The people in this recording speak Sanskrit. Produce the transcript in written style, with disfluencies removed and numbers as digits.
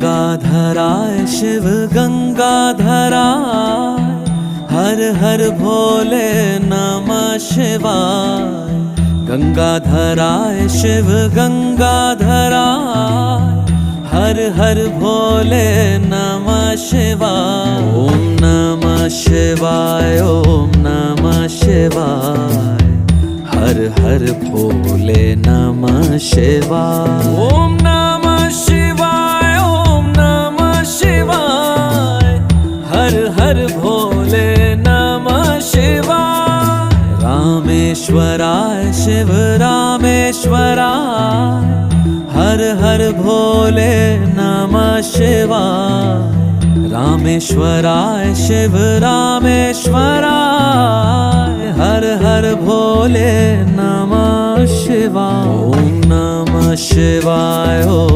गंगाधराय शिव गंगाधराय, हर हर भोले नमः शिवाय। गंगाधराय शिव गंगाधराय, हर हर भोले नमः शिवाय। ओम नमः शिवाय, ओम नमः शिवाय, हर हर भोले नमः शिवाय। ओम नमः शिवाय, ओम नमः शिवाय, हर हर भोले नमः शिवाय। रामेश्वराय शिव रामेश्वराय, हर हर भोले नमः शिवाय। रामेश्वराय शिव रामेश्वराय, हर हर भोले नमः शिवाय। ओम नमः शिवाय, ओम